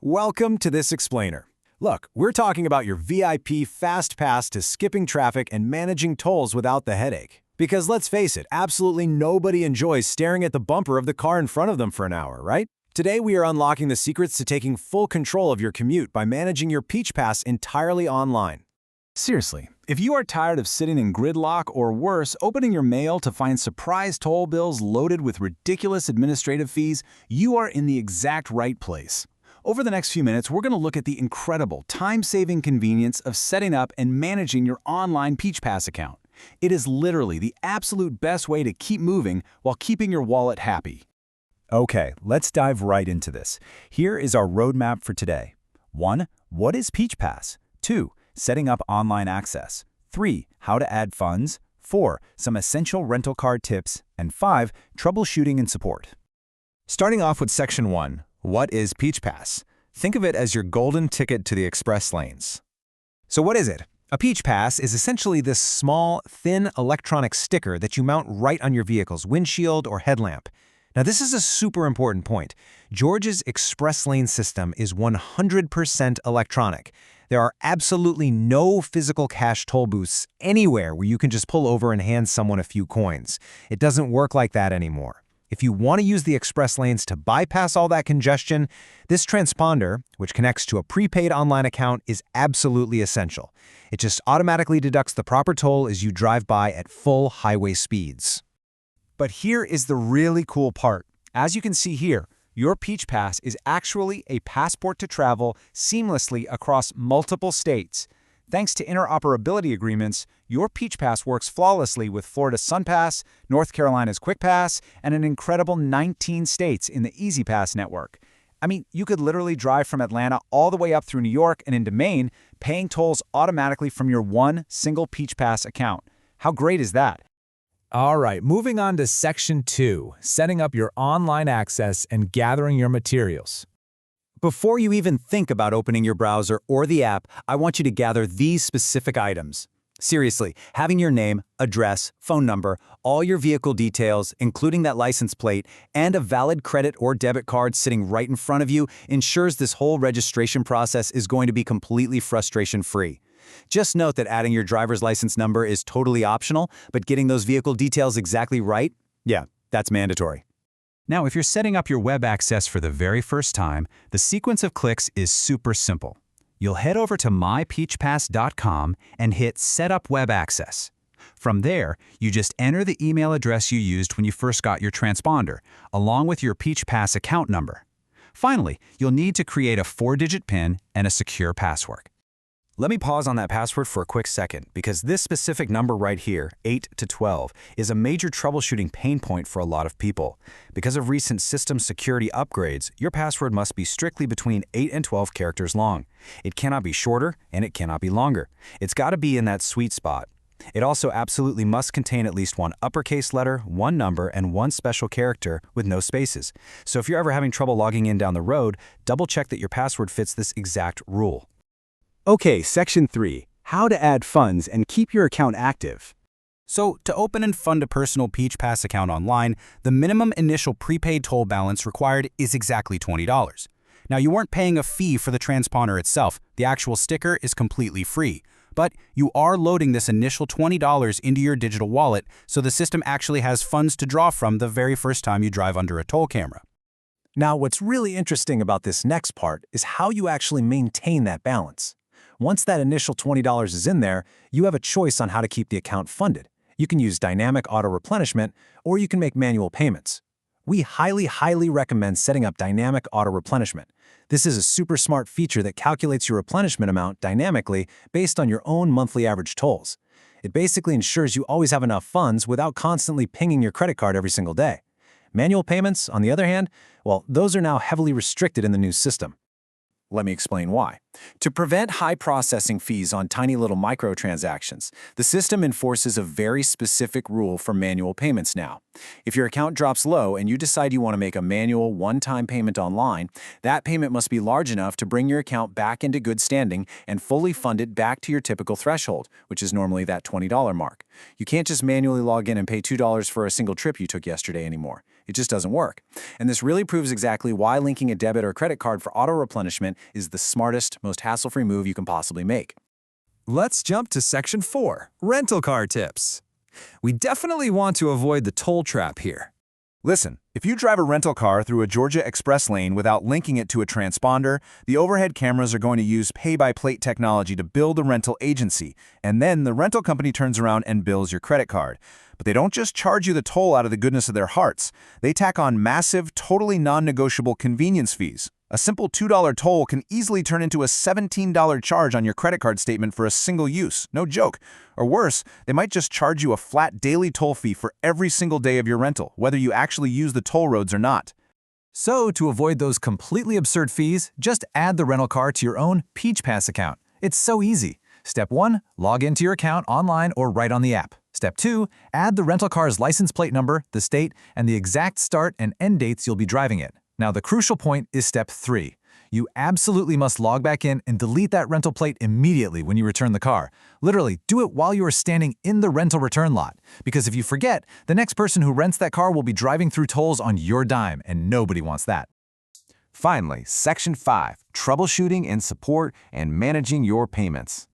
Welcome to this explainer. Look, we're talking about your VIP fast pass to skipping traffic and managing tolls without the headache. Because let's face it, absolutely nobody enjoys staring at the bumper of the car in front of them for an hour, right? Today we are unlocking the secrets to taking full control of your commute by managing your Peach Pass entirely online. Seriously, if you are tired of sitting in gridlock or worse, opening your mail to find surprise toll bills loaded with ridiculous administrative fees, you are in the exact right place. Over the next few minutes, we're going to look at the incredible time-saving convenience of setting up and managing your online Peach Pass account. It is literally the absolute best way to keep moving while keeping your wallet happy. Okay, let's dive right into this. Here is our roadmap for today. 1. What is Peach Pass? 2. Setting up online access. 3. How to add funds. 4. Some essential rental car tips. And 5. Troubleshooting and support. Starting off with Section 1. What is Peach Pass? Think of it as your golden ticket to the express lanes. So what is it? A Peach Pass is essentially this small, thin electronic sticker that you mount right on your vehicle's windshield or headlamp. Now this is a super important point. Georgia's express lane system is 100% electronic. There are absolutely no physical cash toll booths anywhere where you can just pull over and hand someone a few coins. It doesn't work like that anymore. If you want to use the express lanes to bypass all that congestion, this transponder, which connects to a prepaid online account, is absolutely essential. It just automatically deducts the proper toll as you drive by at full highway speeds. But here is the really cool part. As you can see here, your Peach Pass is actually a passport to travel seamlessly across multiple states. Thanks to interoperability agreements, your Peach Pass works flawlessly with Florida's SunPass, North Carolina's Quick Pass, and an incredible 19 states in the Easy Pass network. I mean, you could literally drive from Atlanta all the way up through New York and into Maine, paying tolls automatically from your one single Peach Pass account. How great is that? All right, moving on to Section 2, setting up your online access and gathering your materials. Before you even think about opening your browser or the app, I want you to gather these specific items. Seriously, having your name, address, phone number, all your vehicle details, including that license plate, and a valid credit or debit card sitting right in front of you ensures this whole registration process is going to be completely frustration-free. Just note that adding your driver's license number is totally optional, but getting those vehicle details exactly right, yeah, that's mandatory. Now, if you're setting up your web access for the very first time, the sequence of clicks is super simple. You'll head over to mypeachpass.com and hit Set up Web Access. From there, you just enter the email address you used when you first got your transponder, along with your Peach Pass account number. Finally, you'll need to create a 4-digit PIN and a secure password. Let me pause on that password for a quick second, because this specific number right here, 8 to 12, is a major troubleshooting pain point for a lot of people. Because of recent system security upgrades, your password must be strictly between 8 and 12 characters long. It cannot be shorter, and it cannot be longer. It's got to be in that sweet spot. It also absolutely must contain at least one uppercase letter, one number, and one special character with no spaces. So if you're ever having trouble logging in down the road, double-check that your password fits this exact rule. Okay, Section 3. How to add funds and keep your account active. So, to open and fund a personal Peach Pass account online, the minimum initial prepaid toll balance required is exactly $20. Now, you weren't paying a fee for the transponder itself. The actual sticker is completely free. But you are loading this initial $20 into your digital wallet, so the system actually has funds to draw from the very first time you drive under a toll camera. Now, what's really interesting about this next part is how you actually maintain that balance. Once that initial $20 is in there, you have a choice on how to keep the account funded. You can use dynamic auto-replenishment, or you can make manual payments. We highly recommend setting up dynamic auto-replenishment. This is a super smart feature that calculates your replenishment amount dynamically based on your own monthly average tolls. It basically ensures you always have enough funds without constantly pinging your credit card every single day. Manual payments, on the other hand, well, those are now heavily restricted in the new system. Let me explain why. To prevent high processing fees on tiny little microtransactions, the system enforces a very specific rule for manual payments now. If your account drops low and you decide you want to make a manual one-time payment online, that payment must be large enough to bring your account back into good standing and fully fund it back to your typical threshold, which is normally that $20 mark. You can't just manually log in and pay $2 for a single trip you took yesterday anymore. It just doesn't work. And this really proves exactly why linking a debit or credit card for auto-replenishment is the smartest, most hassle-free move you can possibly make. Let's jump to Section 4, Rental Car Tips. We definitely want to avoid the toll trap here. Listen, if you drive a rental car through a Georgia Express lane without linking it to a transponder, the overhead cameras are going to use pay-by-plate technology to bill the rental agency, and then the rental company turns around and bills your credit card. But they don't just charge you the toll out of the goodness of their hearts. They tack on massive, totally non-negotiable convenience fees. A simple $2 toll can easily turn into a $17 charge on your credit card statement for a single use. No joke. Or worse, they might just charge you a flat daily toll fee for every single day of your rental, whether you actually use the toll roads or not. So, to avoid those completely absurd fees, just add the rental car to your own Peach Pass account. It's so easy. Step 1, log into your account online or right on the app. Step 2, add the rental car's license plate number, the state, and the exact start and end dates you'll be driving it. Now, the crucial point is Step 3. You absolutely must log back in and delete that rental plate immediately when you return the car. Literally, do it while you are standing in the rental return lot. Because if you forget, the next person who rents that car will be driving through tolls on your dime, and nobody wants that. Finally, Section 5, Troubleshooting and Support and Managing Your Payments.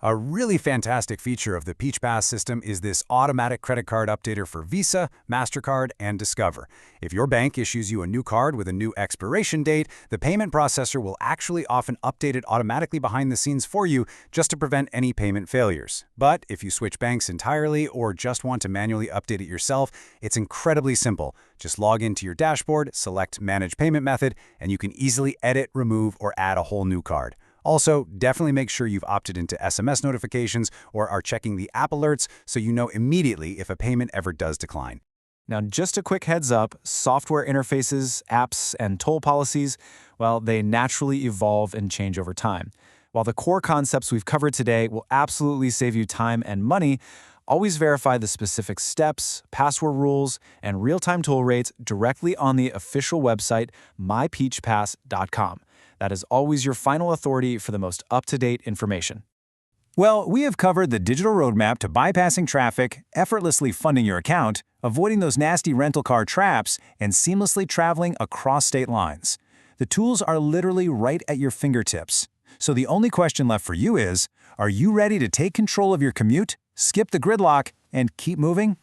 A really fantastic feature of the Peach Pass system is this automatic credit card updater for Visa, MasterCard, and Discover. If your bank issues you a new card with a new expiration date, the payment processor will actually often update it automatically behind the scenes for you just to prevent any payment failures. But if you switch banks entirely or just want to manually update it yourself, it's incredibly simple. Just log into your dashboard, select Manage Payment Method, and you can easily edit, remove, or add a whole new card. Also, definitely make sure you've opted into SMS notifications or are checking the app alerts so you know immediately if a payment ever does decline. Now, just a quick heads up, software interfaces, apps, and toll policies, well, they naturally evolve and change over time. While the core concepts we've covered today will absolutely save you time and money, always verify the specific steps, password rules, and real-time toll rates directly on the official website, mypeachpass.com. That is always your final authority for the most up-to-date information. Well, we have covered the digital roadmap to bypassing traffic, effortlessly funding your account, avoiding those nasty rental car traps, and seamlessly traveling across state lines. The tools are literally right at your fingertips. So the only question left for you is, are you ready to take control of your commute, skip the gridlock, and keep moving?